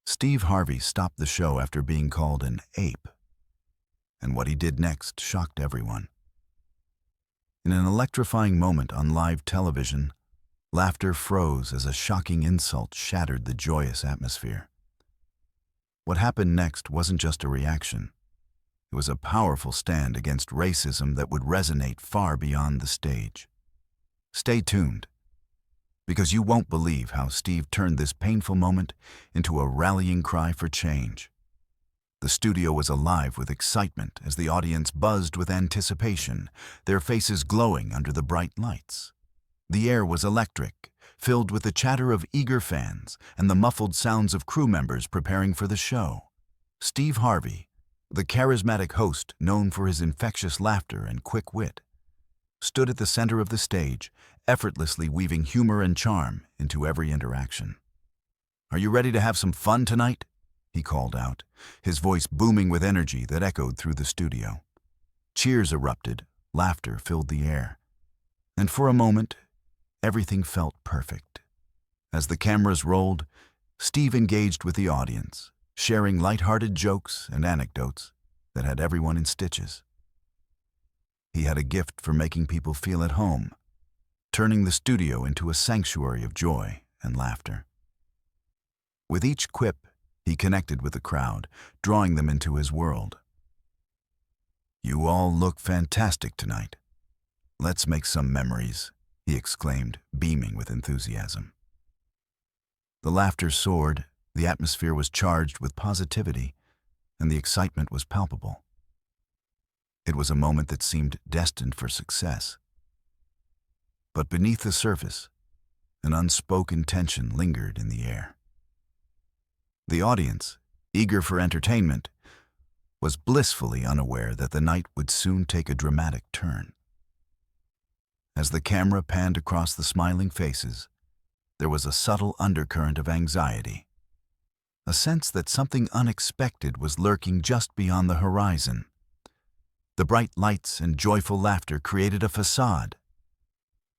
Steve Harvey stopped the show after being called an ape, and what he did next shocked everyone. In an electrifying moment on live television, laughter froze as a shocking insult shattered the joyous atmosphere. What happened next wasn't just a reaction. It was a powerful stand against racism that would resonate far beyond the stage. Stay tuned, because you won't believe how Steve turned this painful moment into a rallying cry for change. The studio was alive with excitement as the audience buzzed with anticipation, their faces glowing under the bright lights. The air was electric, filled with the chatter of eager fans and the muffled sounds of crew members preparing for the show. Steve Harvey, the charismatic host known for his infectious laughter and quick wit, stood at the center of the stage, effortlessly weaving humor and charm into every interaction. "Are you ready to have some fun tonight?" he called out, his voice booming with energy that echoed through the studio. Cheers erupted, laughter filled the air, and for a moment, everything felt perfect. As the cameras rolled, Steve engaged with the audience, sharing lighthearted jokes and anecdotes that had everyone in stitches. He had a gift for making people feel at home, turning the studio into a sanctuary of joy and laughter. With each quip, he connected with the crowd, drawing them into his world. "You all look fantastic tonight. Let's make some memories," he exclaimed, beaming with enthusiasm. The laughter soared, the atmosphere was charged with positivity, and the excitement was palpable. It was a moment that seemed destined for success. But beneath the surface, an unspoken tension lingered in the air. The audience, eager for entertainment, was blissfully unaware that the night would soon take a dramatic turn. As the camera panned across the smiling faces, there was a subtle undercurrent of anxiety, a sense that something unexpected was lurking just beyond the horizon. The bright lights and joyful laughter created a facade,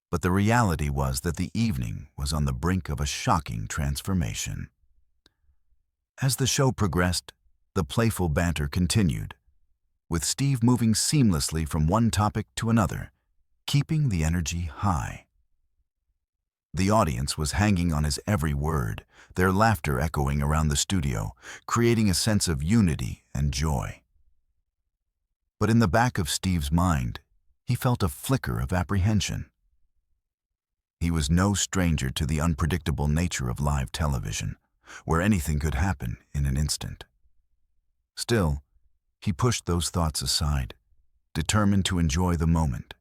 but the reality was that the evening was on the brink of a shocking transformation. As the show progressed, the playful banter continued, with Steve moving seamlessly from one topic to another, keeping the energy high. The audience was hanging on his every word, their laughter echoing around the studio, creating a sense of unity and joy. But in the back of Steve's mind, he felt a flicker of apprehension. He was no stranger to the unpredictable nature of live television, where anything could happen in an instant. Still, he pushed those thoughts aside, determined to enjoy the moment.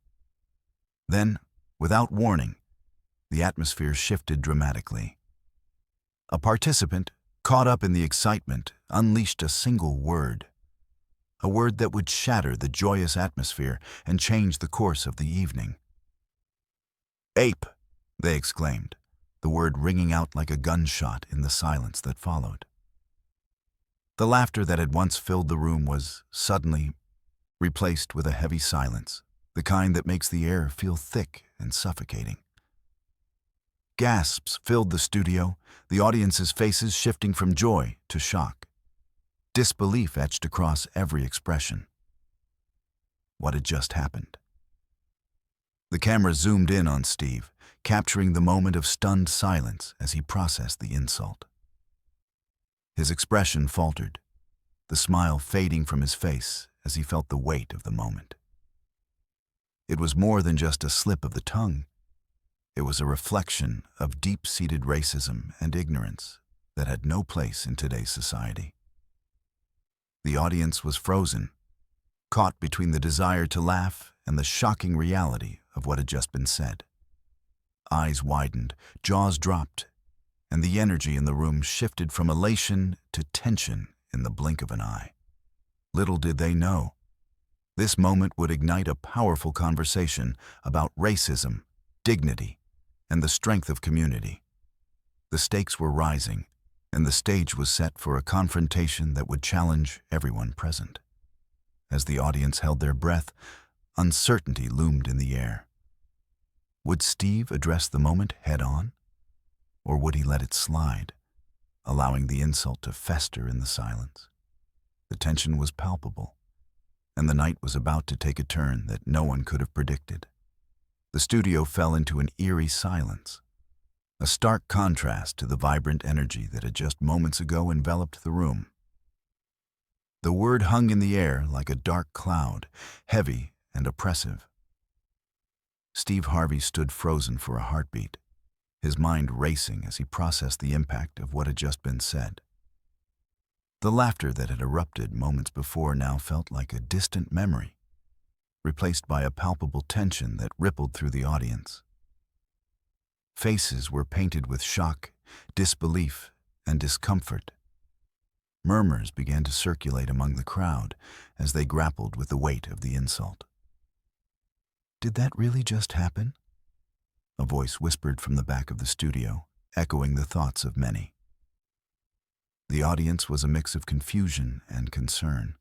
Then, without warning, the atmosphere shifted dramatically. A participant, caught up in the excitement, unleashed a single word, a word that would shatter the joyous atmosphere and change the course of the evening. "Ape!" they exclaimed, the word ringing out like a gunshot in the silence that followed. The laughter that had once filled the room was suddenly replaced with a heavy silence, the kind that makes the air feel thick and suffocating. Gasps filled the studio, the audience's faces shifting from joy to shock. Disbelief etched across every expression. What had just happened? The camera zoomed in on Steve, capturing the moment of stunned silence as he processed the insult. His expression faltered, the smile fading from his face as he felt the weight of the moment. It was more than just a slip of the tongue. It was a reflection of deep-seated racism and ignorance that had no place in today's society. The audience was frozen, caught between the desire to laugh and the shocking reality of what had just been said. Eyes widened, jaws dropped, and the energy in the room shifted from elation to tension in the blink of an eye. Little did they know, this moment would ignite a powerful conversation about racism, dignity, and the strength of community. The stakes were rising, and the stage was set for a confrontation that would challenge everyone present. As the audience held their breath, uncertainty loomed in the air. Would Steve address the moment head-on, or would he let it slide, allowing the insult to fester in the silence. The tension was palpable, and the night was about to take a turn that no one could have predicted. The studio fell into an eerie silence, a stark contrast to the vibrant energy that had just moments ago enveloped the room. The word hung in the air like a dark cloud, heavy and oppressive. Steve Harvey stood frozen for a heartbeat, his mind racing as he processed the impact of what had just been said. The laughter that had erupted moments before now felt like a distant memory, replaced by a palpable tension that rippled through the audience. Faces were painted with shock, disbelief, and discomfort. Murmurs began to circulate among the crowd as they grappled with the weight of the insult. "Did that really just happen?" a voice whispered from the back of the studio, echoing the thoughts of many. The audience was a mix of confusion and concern,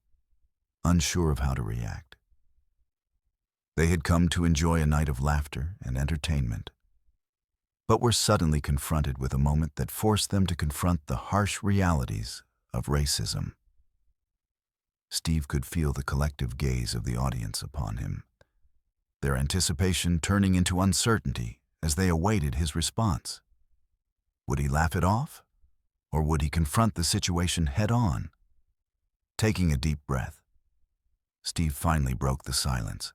unsure of how to react. They had come to enjoy a night of laughter and entertainment, but were suddenly confronted with a moment that forced them to confront the harsh realities of racism. Steve could feel the collective gaze of the audience upon him, their anticipation turning into uncertainty as they awaited his response. Would he laugh it off, or would he confront the situation head-on? Taking a deep breath, Steve finally broke the silence.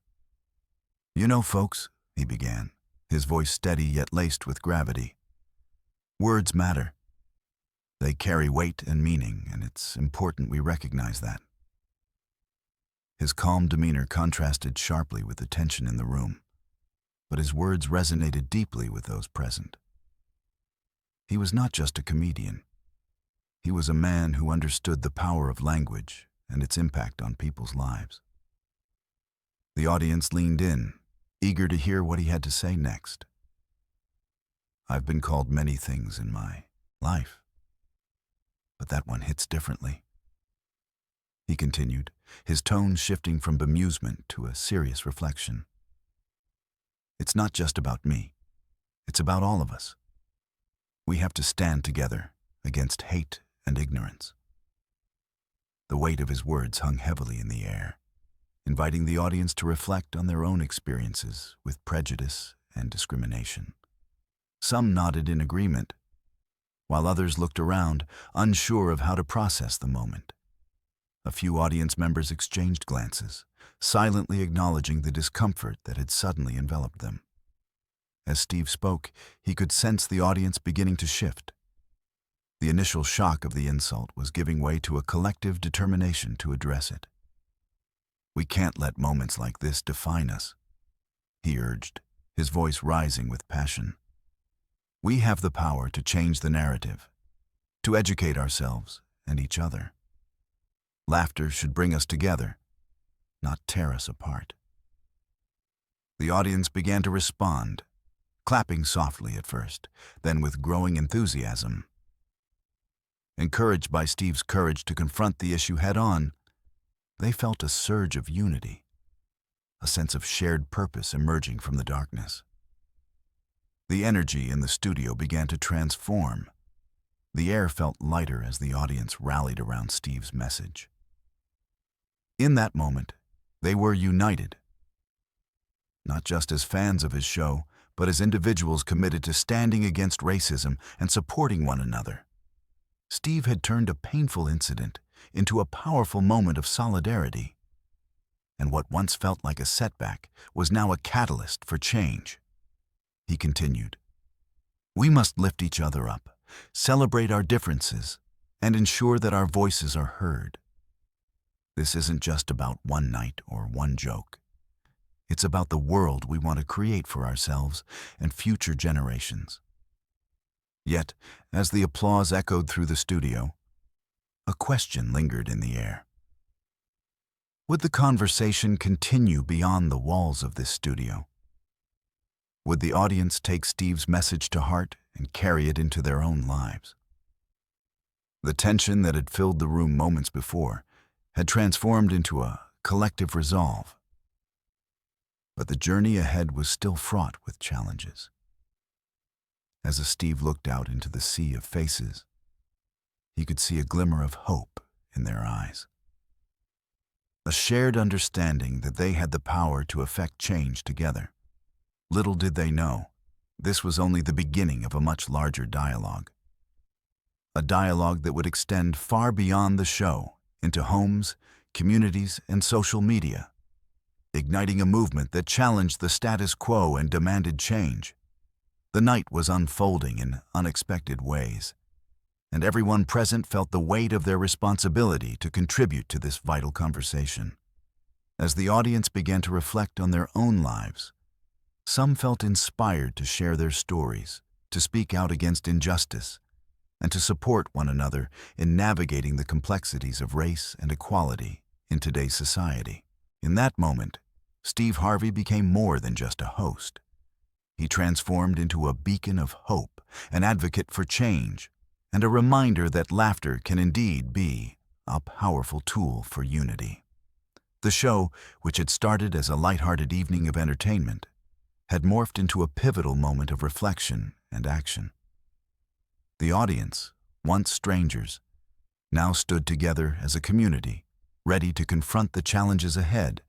"You know, folks," he began, his voice steady yet laced with gravity, "words matter. They carry weight and meaning, and it's important we recognize that." His calm demeanor contrasted sharply with the tension in the room, but his words resonated deeply with those present. He was not just a comedian. He was a man who understood the power of language and its impact on people's lives. The audience leaned in, eager to hear what he had to say next. "I've been called many things in my life, but that one hits differently," he continued, his tone shifting from bemusement to a serious reflection. "It's not just about me. It's about all of us. We have to stand together against hate and ignorance." The weight of his words hung heavily in the air, inviting the audience to reflect on their own experiences with prejudice and discrimination. Some nodded in agreement, while others looked around, unsure of how to process the moment. A few audience members exchanged glances, silently acknowledging the discomfort that had suddenly enveloped them. As Steve spoke, he could sense the audience beginning to shift. The initial shock of the insult was giving way to a collective determination to address it. "We can't let moments like this define us," he urged, his voice rising with passion. "We have the power to change the narrative, to educate ourselves and each other. Laughter should bring us together, not tear us apart." The audience began to respond, clapping softly at first, then with growing enthusiasm. Encouraged by Steve's courage to confront the issue head-on, they felt a surge of unity, a sense of shared purpose emerging from the darkness. The energy in the studio began to transform. The air felt lighter as the audience rallied around Steve's message. In that moment, they were united, not just as fans of his show, but as individuals committed to standing against racism and supporting one another. Steve had turned a painful incident into a powerful moment of solidarity, and what once felt like a setback was now a catalyst for change. He continued, "We must lift each other up, celebrate our differences, and ensure that our voices are heard. This isn't just about one night or one joke. It's about the world we want to create for ourselves and future generations." Yet, as the applause echoed through the studio, a question lingered in the air. Would the conversation continue beyond the walls of this studio? Would the audience take Steve's message to heart and carry it into their own lives? The tension that had filled the room moments before had transformed into a collective resolve. But the journey ahead was still fraught with challenges. As Steve looked out into the sea of faces, He could see a glimmer of hope in their eyes. A shared understanding that they had the power to effect change together. Little did they know, this was only the beginning of a much larger dialogue. A dialogue that would extend far beyond the show into homes, communities, and social media, igniting a movement that challenged the status quo and demanded change. The night was unfolding in unexpected ways, and everyone present felt the weight of their responsibility to contribute to this vital conversation. As the audience began to reflect on their own lives, some felt inspired to share their stories, to speak out against injustice, and to support one another in navigating the complexities of race and equality in today's society. In that moment, Steve Harvey became more than just a host. He transformed into a beacon of hope, an advocate for change, and a reminder that laughter can indeed be a powerful tool for unity. The show, which had started as a lighthearted evening of entertainment, had morphed into a pivotal moment of reflection and action. The audience, once strangers, now stood together as a community, ready to confront the challenges ahead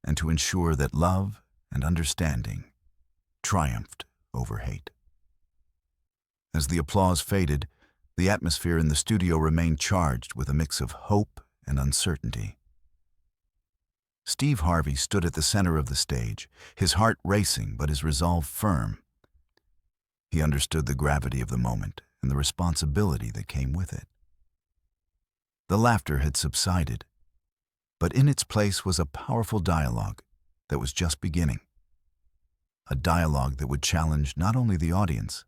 and to ensure that love and understanding triumphed over hate. As the applause faded, the atmosphere in the studio remained charged with a mix of hope and uncertainty. Steve Harvey stood at the center of the stage, his heart racing but his resolve firm. He understood the gravity of the moment and the responsibility that came with it. The laughter had subsided, but in its place was a powerful dialogue that was just beginning. A dialogue that would challenge not only the audience,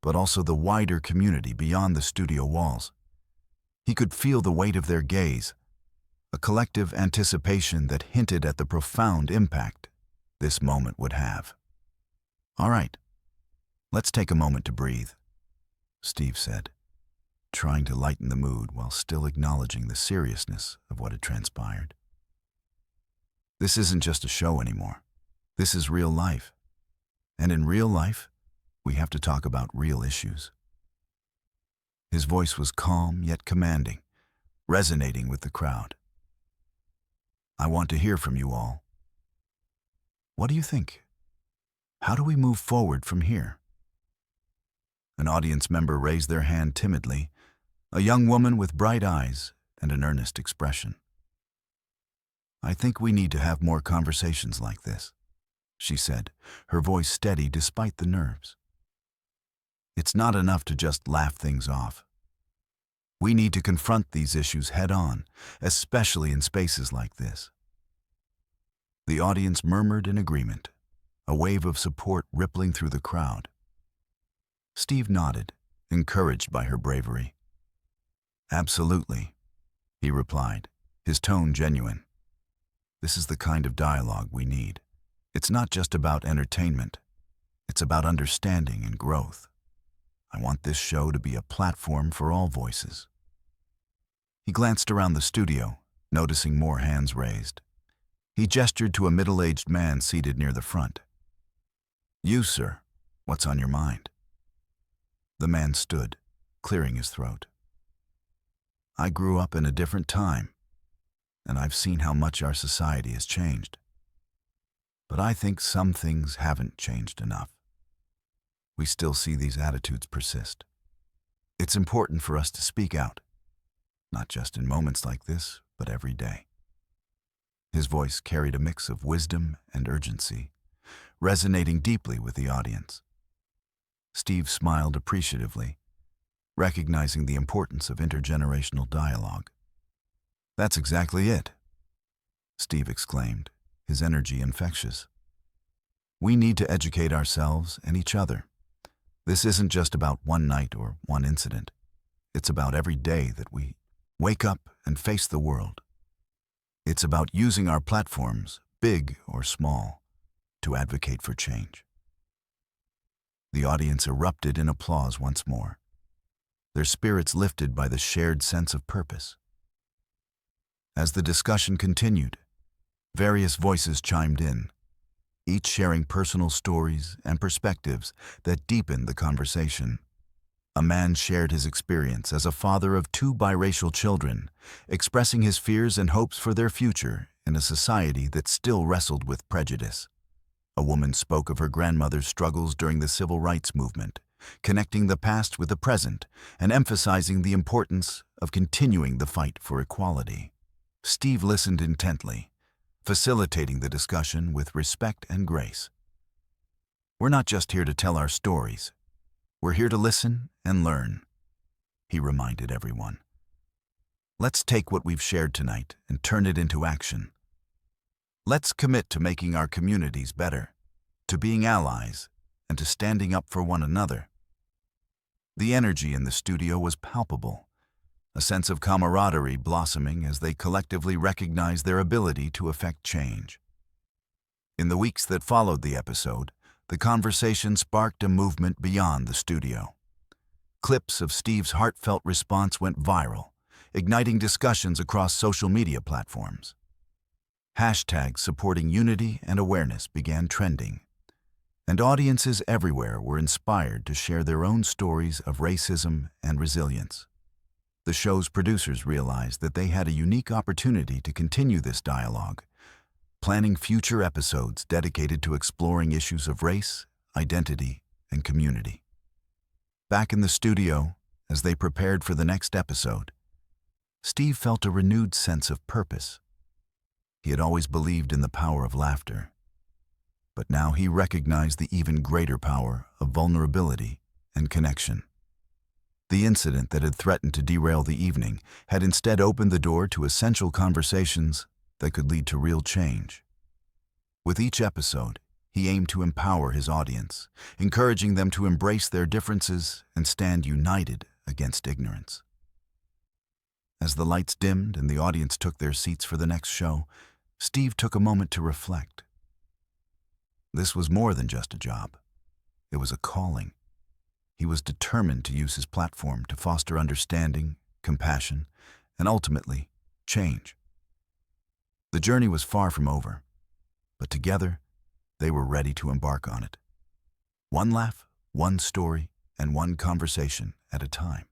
but also the wider community beyond the studio walls. He could feel the weight of their gaze, a collective anticipation that hinted at the profound impact this moment would have. "All right, let's take a moment to breathe," Steve said, trying to lighten the mood while still acknowledging the seriousness of what had transpired. This isn't just a show anymore. This is real life. And in real life, we have to talk about real issues. His voice was calm yet commanding, resonating with the crowd. "I want to hear from you all. What do you think? How do we move forward from here?" An audience member raised their hand timidly, a young woman with bright eyes and an earnest expression. "I think we need to have more conversations like this," she said, her voice steady despite the nerves. "It's not enough to just laugh things off. We need to confront these issues head-on, especially in spaces like this." The audience murmured in agreement, a wave of support rippling through the crowd. Steve nodded, encouraged by her bravery. "Absolutely," he replied, his tone genuine. "This is the kind of dialogue we need. It's not just about entertainment. It's about understanding and growth. I want this show to be a platform for all voices." He glanced around the studio, noticing more hands raised. He gestured to a middle-aged man seated near the front. "You, sir, what's on your mind?" The man stood, clearing his throat. "I grew up in a different time, and I've seen how much our society has changed. But I think some things haven't changed enough. We still see these attitudes persist. It's important for us to speak out, not just in moments like this, but every day." His voice carried a mix of wisdom and urgency, resonating deeply with the audience. Steve smiled appreciatively, recognizing the importance of intergenerational dialogue. "That's exactly it," Steve exclaimed, his energy infectious. "We need to educate ourselves and each other. This isn't just about one night or one incident. It's about every day that we wake up and face the world. It's about using our platforms, big or small, to advocate for change." The audience erupted in applause once more, their spirits lifted by the shared sense of purpose. As the discussion continued, various voices chimed in, each sharing personal stories and perspectives that deepened the conversation. A man shared his experience as a father of two biracial children, expressing his fears and hopes for their future in a society that still wrestled with prejudice. A woman spoke of her grandmother's struggles during the civil rights movement, connecting the past with the present and emphasizing the importance of continuing the fight for equality. Steve listened intently, facilitating the discussion with respect and grace. "We're not just here to tell our stories. We're here to listen and learn," he reminded everyone. "Let's take what we've shared tonight and turn it into action. Let's commit to making our communities better, to being allies, and to standing up for one another." The energy in the studio was palpable, a sense of camaraderie blossoming as they collectively recognized their ability to affect change. In the weeks that followed the episode, the conversation sparked a movement beyond the studio. Clips of Steve's heartfelt response went viral, igniting discussions across social media platforms. Hashtags supporting unity and awareness began trending, and audiences everywhere were inspired to share their own stories of racism and resilience. The show's producers realized that they had a unique opportunity to continue this dialogue, planning future episodes dedicated to exploring issues of race, identity, and community. Back in the studio, as they prepared for the next episode, Steve felt a renewed sense of purpose. He had always believed in the power of laughter, but now he recognized the even greater power of vulnerability and connection. The incident that had threatened to derail the evening had instead opened the door to essential conversations that could lead to real change. With each episode, he aimed to empower his audience, encouraging them to embrace their differences and stand united against ignorance. As the lights dimmed and the audience took their seats for the next show, Steve took a moment to reflect. This was more than just a job. It was a calling. He was determined to use his platform to foster understanding, compassion, and ultimately, change. The journey was far from over, but together, they were ready to embark on it. One laugh, one story, and one conversation at a time.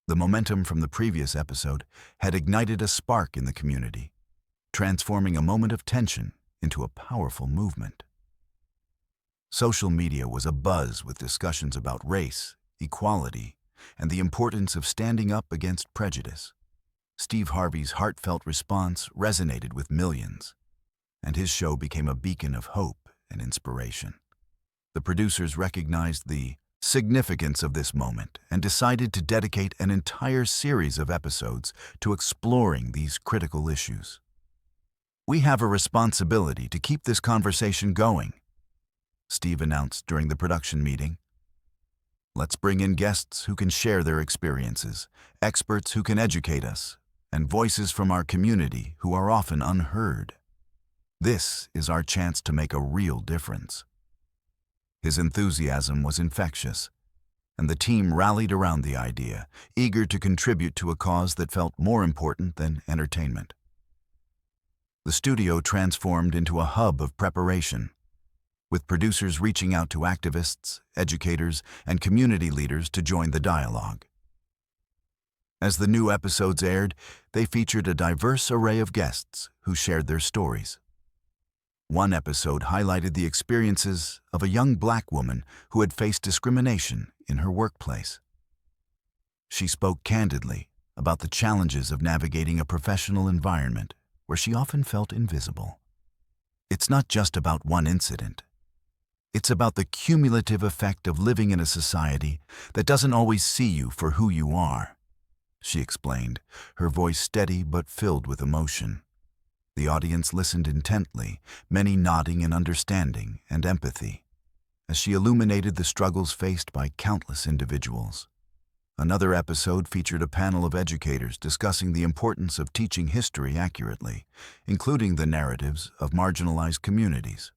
The momentum from the previous episode had ignited a spark in the community, transforming a moment of tension into a powerful movement. Social media was abuzz with discussions about race, equality, and the importance of standing up against prejudice. Steve Harvey's heartfelt response resonated with millions, and his show became a beacon of hope and inspiration. The producers recognized the significance of this moment and decided to dedicate an entire series of episodes to exploring these critical issues. "We have a responsibility to keep this conversation going," Steve announced during the production meeting. "Let's bring in guests who can share their experiences, experts who can educate us, and voices from our community who are often unheard. This is our chance to make a real difference." His enthusiasm was infectious, and the team rallied around the idea, eager to contribute to a cause that felt more important than entertainment. The studio transformed into a hub of preparation, with producers reaching out to activists, educators, and community leaders to join the dialogue. As the new episodes aired, they featured a diverse array of guests who shared their stories. One episode highlighted the experiences of a young Black woman who had faced discrimination in her workplace. She spoke candidly about the challenges of navigating a professional environment where she often felt invisible. It's not just about one incident. It's about the cumulative effect of living in a society that doesn't always see you for who you are, she explained, her voice steady but filled with emotion. The audience listened intently, many nodding in understanding and empathy, as she illuminated the struggles faced by countless individuals. Another episode featured a panel of educators discussing the importance of teaching history accurately, including the narratives of marginalized communities.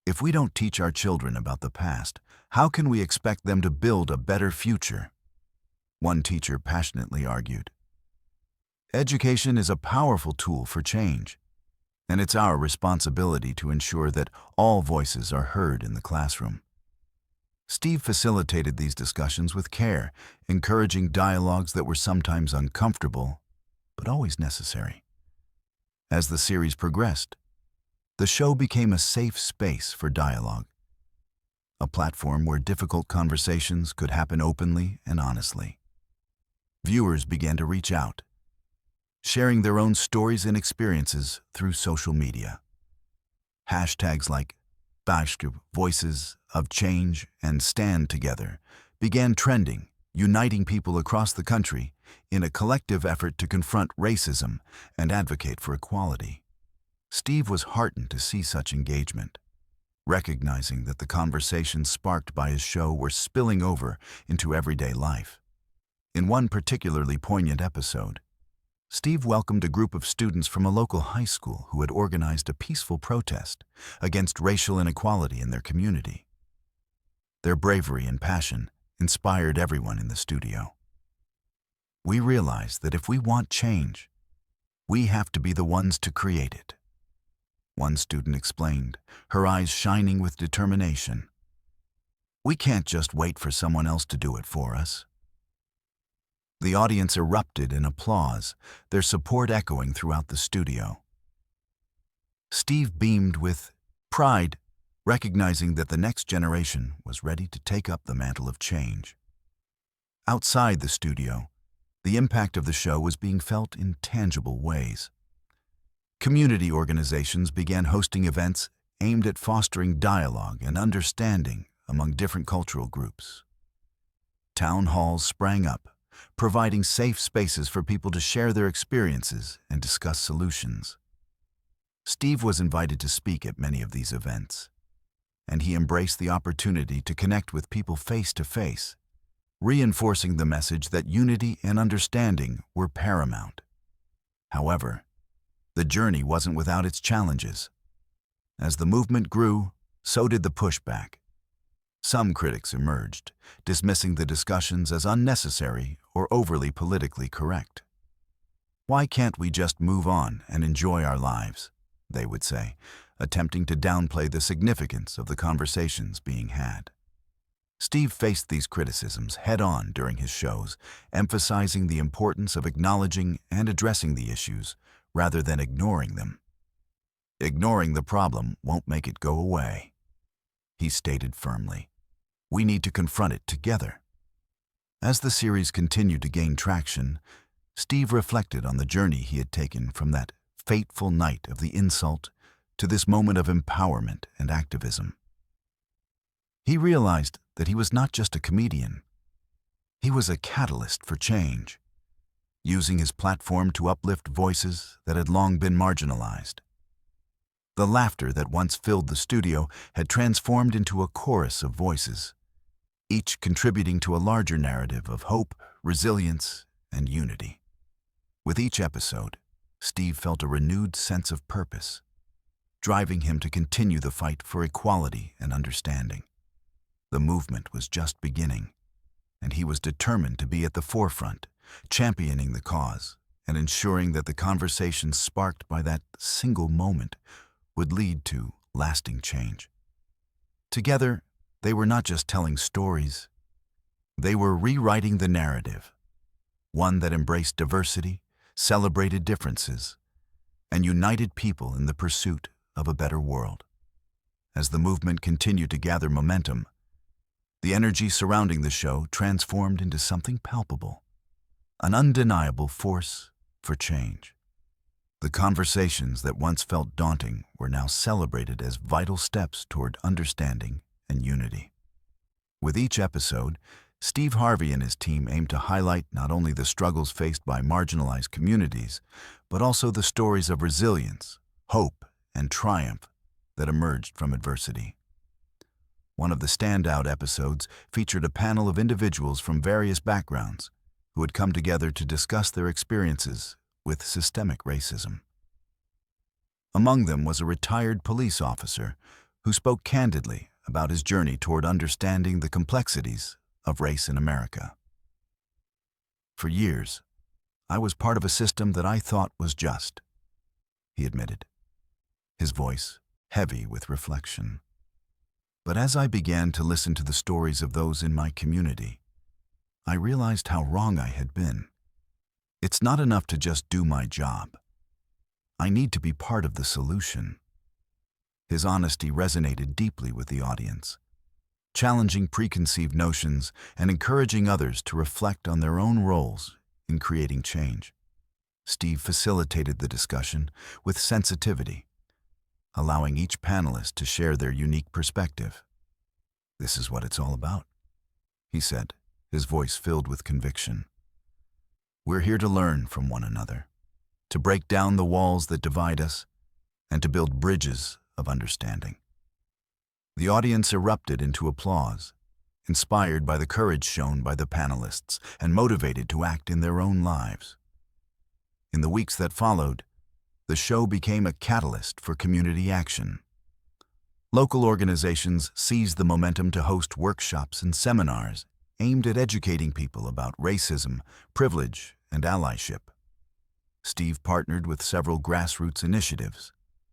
If we don't teach our children about the past, how can we expect them to build a better future? One teacher passionately argued. Education is a powerful tool for change, and it's our responsibility to ensure that all voices are heard in the classroom. Steve facilitated these discussions with care, encouraging dialogues that were sometimes uncomfortable, but always necessary. As the series progressed, the show became a safe space for dialogue, a platform where difficult conversations could happen openly and honestly. Viewers began to reach out, sharing their own stories and experiences through social media. Hashtags like Voices of Change and Stand Together began trending, uniting people across the country in a collective effort to confront racism and advocate for equality. Steve was heartened to see such engagement, recognizing that the conversations sparked by his show were spilling over into everyday life. In one particularly poignant episode, Steve welcomed a group of students from a local high school who had organized a peaceful protest against racial inequality in their community. Their bravery and passion inspired everyone in the studio. We realized that if we want change, we have to be the ones to create it. One student explained, her eyes shining with determination. We can't just wait for someone else to do it for us. The audience erupted in applause, their support echoing throughout the studio. Steve beamed with pride, recognizing that the next generation was ready to take up the mantle of change. Outside the studio, the impact of the show was being felt in tangible ways. Community organizations began hosting events aimed at fostering dialogue and understanding among different cultural groups. Town halls sprang up, providing safe spaces for people to share their experiences and discuss solutions. Steve was invited to speak at many of these events, and he embraced the opportunity to connect with people face to face, reinforcing the message that unity and understanding were paramount. However, the journey wasn't without its challenges. As the movement grew, so did the pushback. Some critics emerged, dismissing the discussions as unnecessary or overly politically correct. Why can't we just move on and enjoy our lives, they would say, attempting to downplay the significance of the conversations being had. Steve faced these criticisms head-on during his shows, emphasizing the importance of acknowledging and addressing the issues rather than ignoring them. Ignoring the problem won't make it go away, he stated firmly. We need to confront it together. As the series continued to gain traction, Steve reflected on the journey he had taken from that fateful night of the insult to this moment of empowerment and activism. He realized that he was not just a comedian. He was a catalyst for change, using his platform to uplift voices that had long been marginalized. The laughter that once filled the studio had transformed into a chorus of voices, each contributing to a larger narrative of hope, resilience, and unity. With each episode, Steve felt a renewed sense of purpose, driving him to continue the fight for equality and understanding. The movement was just beginning, and he was determined to be at the forefront, championing the cause and ensuring that the conversations sparked by that single moment would lead to lasting change. Together, they were not just telling stories, they were rewriting the narrative, one that embraced diversity, celebrated differences, and united people in the pursuit of a better world. As the movement continued to gather momentum, the energy surrounding the show transformed into something palpable, an undeniable force for change. The conversations that once felt daunting were now celebrated as vital steps toward understanding and unity. With each episode, Steve Harvey and his team aimed to highlight not only the struggles faced by marginalized communities, but also the stories of resilience, hope, and triumph that emerged from adversity. One of the standout episodes featured a panel of individuals from various backgrounds who had come together to discuss their experiences with systemic racism. Among them was a retired police officer who spoke candidly about his journey toward understanding the complexities of race in America. For years, I was part of a system that I thought was just, he admitted, his voice heavy with reflection. But as I began to listen to the stories of those in my community, I realized how wrong I had been. It's not enough to just do my job. I need to be part of the solution. His honesty resonated deeply with the audience, challenging preconceived notions and encouraging others to reflect on their own roles in creating change. Steve facilitated the discussion with sensitivity, allowing each panelist to share their unique perspective. "This is what it's all about," he said, his voice filled with conviction. "We're here to learn from one another, to break down the walls that divide us, and to build bridges of understanding." The audience erupted into applause, inspired by the courage shown by the panelists and motivated to act in their own lives. In the weeks that followed, the show became a catalyst for community action. Local organizations seized the momentum to host workshops and seminars aimed at educating people about racism, privilege, and allyship. Steve partnered with several grassroots initiatives,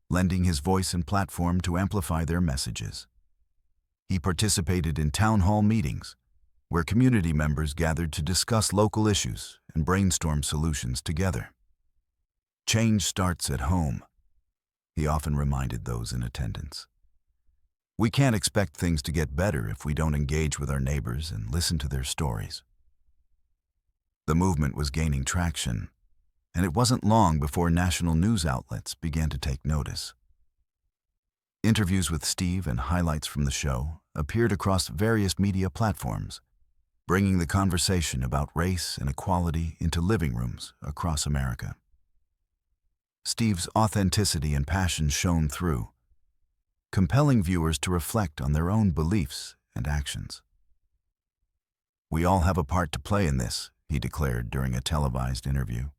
lending his voice and platform to amplify their messages. He participated in town hall meetings, where community members gathered to discuss local issues and brainstorm solutions together. "Change starts at home," he often reminded those in attendance. "We can't expect things to get better if we don't engage with our neighbors and listen to their stories." The movement was gaining traction, and it wasn't long before national news outlets began to take notice. Interviews with Steve and highlights from the show appeared across various media platforms, bringing the conversation about race and equality into living rooms across America. Steve's authenticity and passion shone through, compelling viewers to reflect on their own beliefs and actions. "We all have a part to play in this," he declared during a televised interview.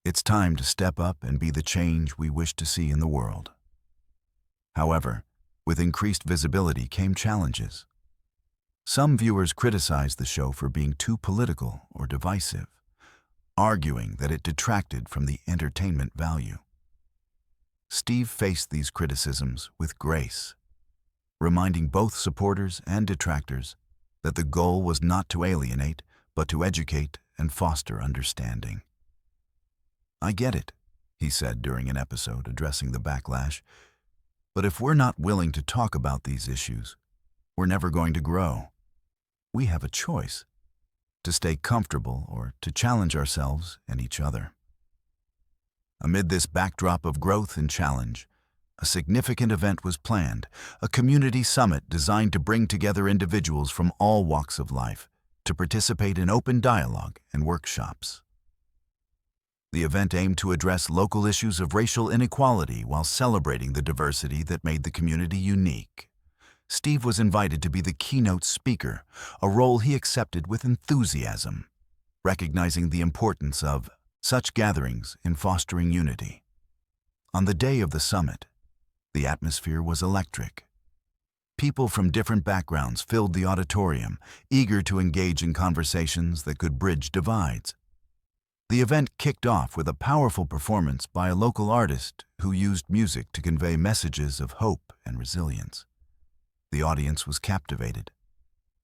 "It's time to step up and be the change we wish to see in the world." However, with increased visibility came challenges. Some viewers criticized the show for being too political or divisive, arguing that it detracted from the entertainment value. Steve faced these criticisms with grace, reminding both supporters and detractors that the goal was not to alienate, but to educate and foster understanding. "I get it," he said during an episode addressing the backlash, "but if we're not willing to talk about these issues, we're never going to grow. We have a choice: to stay comfortable or to challenge ourselves and each other." Amid this backdrop of growth and challenge, a significant event was planned, a community summit designed to bring together individuals from all walks of life to participate in open dialogue and workshops. The event aimed to address local issues of racial inequality while celebrating the diversity that made the community unique. Steve was invited to be the keynote speaker, a role he accepted with enthusiasm, recognizing the importance of such gatherings in fostering unity. On the day of the summit, the atmosphere was electric. People from different backgrounds filled the auditorium, eager to engage in conversations that could bridge divides. The event kicked off with a powerful performance by a local artist who used music to convey messages of hope and resilience. The audience was captivated,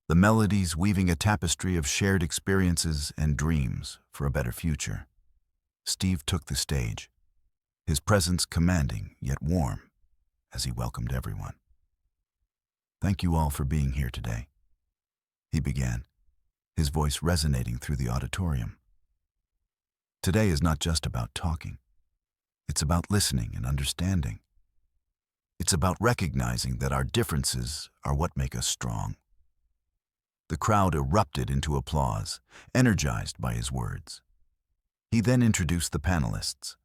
the melodies weaving a tapestry of shared experiences and dreams for a better future. Steve took the stage, his presence commanding yet warm as he welcomed everyone. "Thank you all for being here today," he began, his voice resonating through the auditorium. "Today is not just about talking. It's about listening and understanding. It's about recognizing that our differences are what make us strong." The crowd erupted into applause, energized by his words. He then introduced the panelists,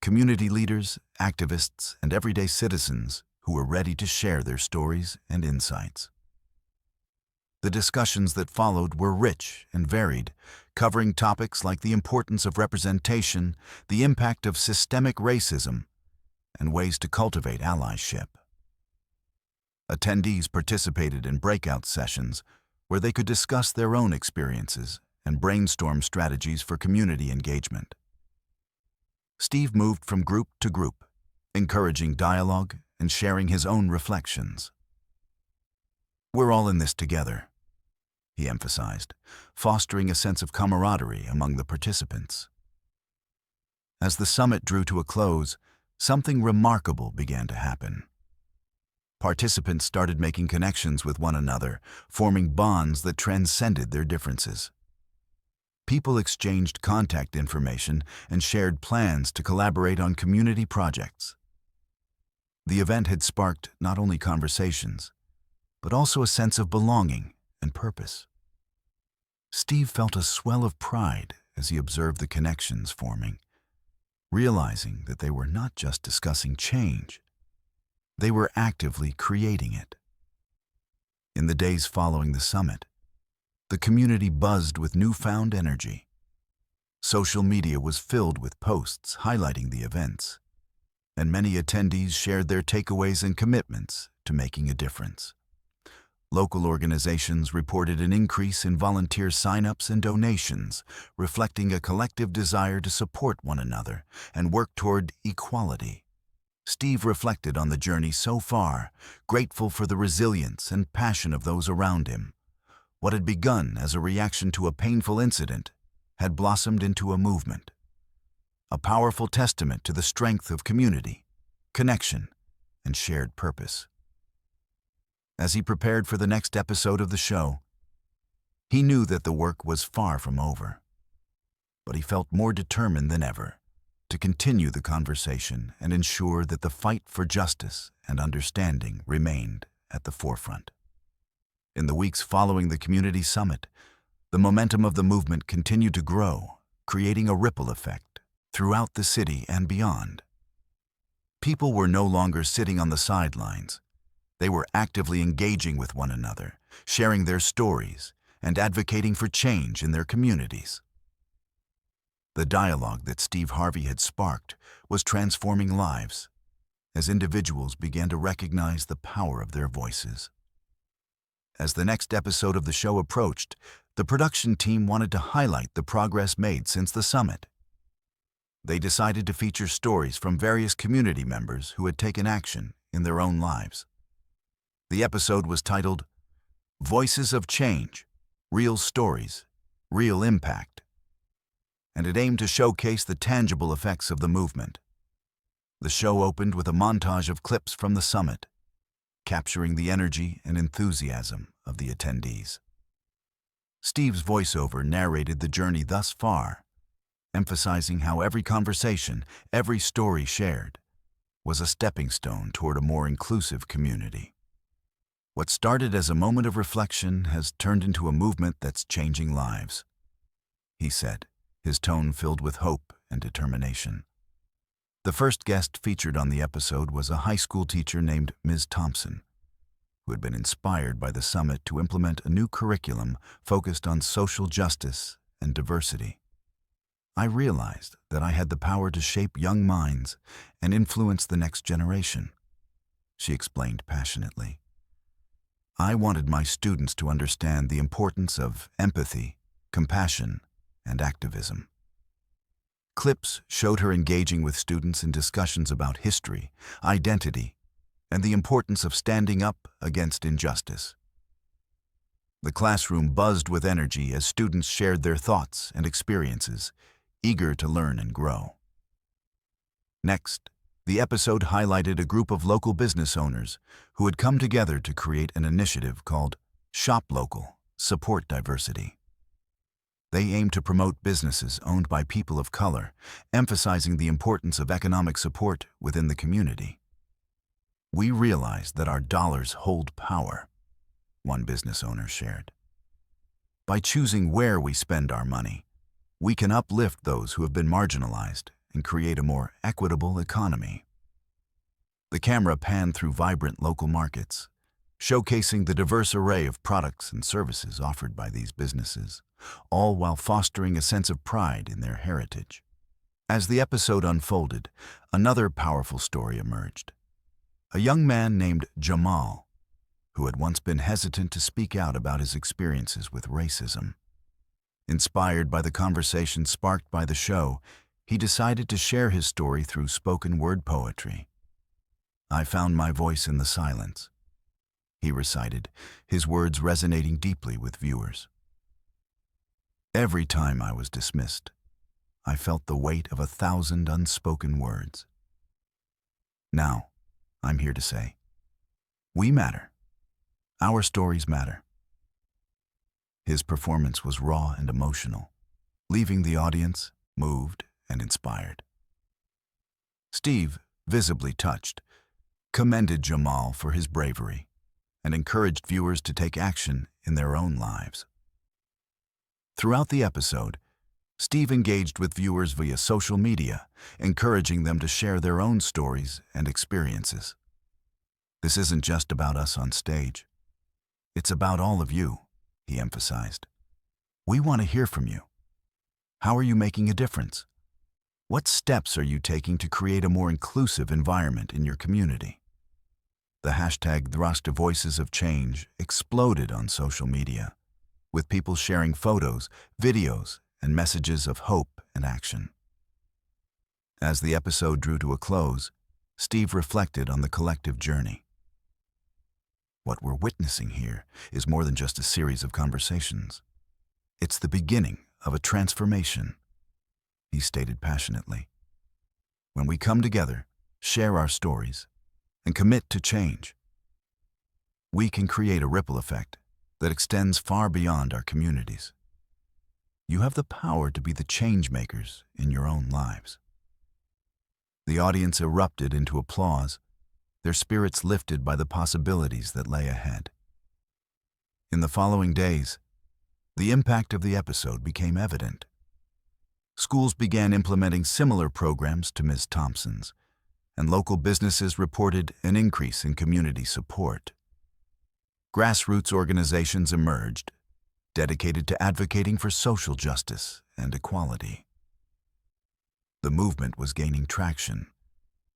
community leaders, activists, and everyday citizens who were ready to share their stories and insights. The discussions that followed were rich and varied, covering topics like the importance of representation, the impact of systemic racism, and ways to cultivate allyship. Attendees participated in breakout sessions where they could discuss their own experiences and brainstorm strategies for community engagement. Steve moved from group to group, encouraging dialogue and sharing his own reflections. We're all in this together, he emphasized, fostering a sense of camaraderie among the participants. As the summit drew to a close, something remarkable began to happen. Participants started making connections with one another, forming bonds that transcended their differences. People exchanged contact information and shared plans to collaborate on community projects. The event had sparked not only conversations, but also a sense of belonging and purpose. Steve felt a swell of pride as he observed the connections forming, realizing that they were not just discussing change, they were actively creating it. In the days following the summit, the community buzzed with newfound energy. Social media was filled with posts highlighting the events, and many attendees shared their takeaways and commitments to making a difference. Local organizations reported an increase in volunteer sign-ups and donations, reflecting a collective desire to support one another and work toward equality. Steve reflected on the journey so far, grateful for the resilience and passion of those around him. What had begun as a reaction to a painful incident had blossomed into a movement, a powerful testament to the strength of community, connection, and shared purpose. As he prepared for the next episode of the show, he knew that the work was far from over, but he felt more determined than ever to continue the conversation and ensure that the fight for justice and understanding remained at the forefront. In the weeks following the community summit, the momentum of the movement continued to grow, creating a ripple effect throughout the city and beyond. People were no longer sitting on the sidelines. They were actively engaging with one another, sharing their stories, and advocating for change in their communities. The dialogue that Steve Harvey had sparked was transforming lives as individuals began to recognize the power of their voices. As the next episode of the show approached, the production team wanted to highlight the progress made since the summit. They decided to feature stories from various community members who had taken action in their own lives. The episode was titled, "Voices of Change, Real Stories, Real Impact," and it aimed to showcase the tangible effects of the movement. The show opened with a montage of clips from the summit, capturing the energy and enthusiasm of the attendees. Steve's voiceover narrated the journey thus far, emphasizing how every conversation, every story shared, was a stepping stone toward a more inclusive community. What started as a moment of reflection has turned into a movement that's changing lives, he said, his tone filled with hope and determination. The first guest featured on the episode was a high school teacher named Ms. Thompson, who had been inspired by the summit to implement a new curriculum focused on social justice and diversity. "I realized that I had the power to shape young minds and influence the next generation," she explained passionately. "I wanted my students to understand the importance of empathy, compassion, and activism." Clips showed her engaging with students in discussions about history, identity, and the importance of standing up against injustice. The classroom buzzed with energy as students shared their thoughts and experiences, eager to learn and grow. Next, the episode highlighted a group of local business owners who had come together to create an initiative called Shop Local, Support Diversity. They aim to promote businesses owned by people of color, emphasizing the importance of economic support within the community. "We realize that our dollars hold power," one business owner shared. "By choosing where we spend our money, we can uplift those who have been marginalized and create a more equitable economy." The camera panned through vibrant local markets, showcasing the diverse array of products and services offered by these businesses, all while fostering a sense of pride in their heritage. As the episode unfolded, another powerful story emerged. A young man named Jamal, who had once been hesitant to speak out about his experiences with racism. Inspired by the conversation sparked by the show, he decided to share his story through spoken word poetry. "I found my voice in the silence," he recited, his words resonating deeply with viewers. Every time I was dismissed, I felt the weight of 1,000 unspoken words. Now, I'm here to say, we matter. Our stories matter. His performance was raw and emotional, leaving the audience moved and inspired. Steve, visibly touched, commended Jamal for his bravery and encouraged viewers to take action in their own lives. Throughout the episode, Steve engaged with viewers via social media, encouraging them to share their own stories and experiences. This isn't just about us on stage. It's about all of you, he emphasized. We want to hear from you. How are you making a difference? What steps are you taking to create a more inclusive environment in your community? The hashtag Thrust Voices of Change exploded on social media, with people sharing photos, videos, and messages of hope and action. As the episode drew to a close, Steve reflected on the collective journey. What we're witnessing here is more than just a series of conversations. It's the beginning of a transformation, he stated passionately. When we come together, share our stories, and commit to change, we can create a ripple effect that extends far beyond our communities. You have the power to be the change makers in your own lives. The audience erupted into applause, their spirits lifted by the possibilities that lay ahead. In the following days, the impact of the episode became evident. Schools began implementing similar programs to Ms. Thompson's, and local businesses reported an increase in community support. Grassroots organizations emerged, dedicated to advocating for social justice and equality. The movement was gaining traction,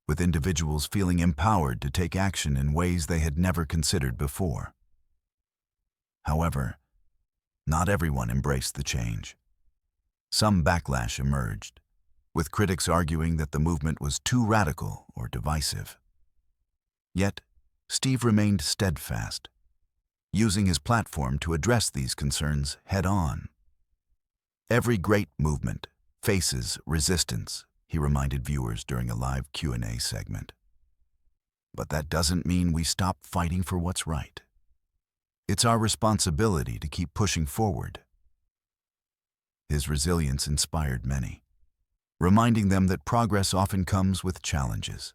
with individuals feeling empowered to take action in ways they had never considered before. However, not everyone embraced the change. Some backlash emerged, with critics arguing that the movement was too radical or divisive. Yet, Steve remained steadfast, using his platform to address these concerns head-on. Every great movement faces resistance, he reminded viewers during a live Q&A segment. But that doesn't mean we stop fighting for what's right. It's our responsibility to keep pushing forward. His resilience inspired many, reminding them that progress often comes with challenges.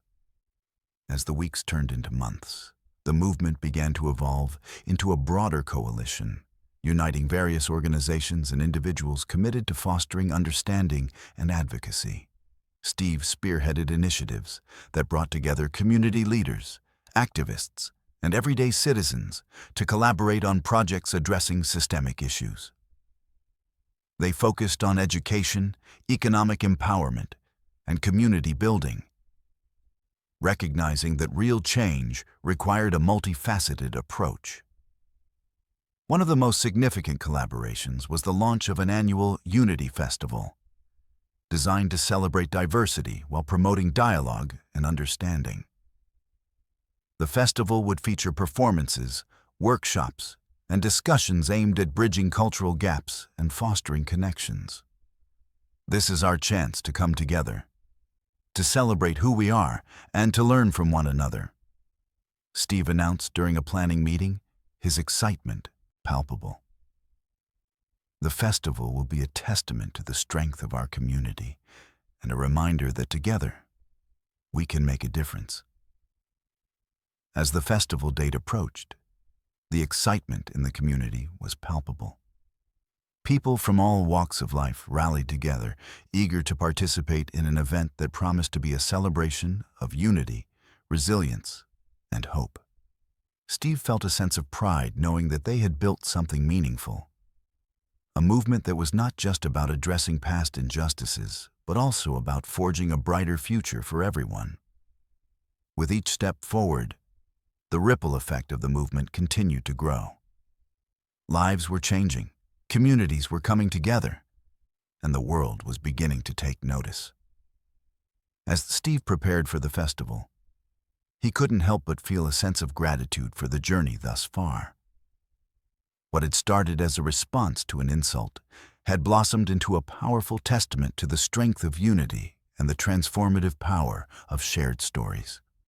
As the weeks turned into months, the movement began to evolve into a broader coalition, uniting various organizations and individuals committed to fostering understanding and advocacy. Steve spearheaded initiatives that brought together community leaders, activists, and everyday citizens to collaborate on projects addressing systemic issues. They focused on education, economic empowerment, and community building, recognizing that real change required a multifaceted approach. One of the most significant collaborations was the launch of an annual Unity Festival, designed to celebrate diversity while promoting dialogue and understanding. The festival would feature performances, workshops, and discussions aimed at bridging cultural gaps and fostering connections. This is our chance to come together, to celebrate who we are, and to learn from one another, Steve announced during a planning meeting, his excitement palpable. The festival will be a testament to the strength of our community and a reminder that together we can make a difference. As the festival date approached, the excitement in the community was palpable. People from all walks of life rallied together, eager to participate in an event that promised to be a celebration of unity, resilience, and hope. Steve felt a sense of pride knowing that they had built something meaningful. A movement that was not just about addressing past injustices, but also about forging a brighter future for everyone. With each step forward, the ripple effect of the movement continued to grow. Lives were changing, communities were coming together, and the world was beginning to take notice. As Steve prepared for the festival, he couldn't help but feel a sense of gratitude for the journey thus far. What had started as a response to an insult had blossomed into a powerful testament to the strength of unity and the transformative power of shared stories.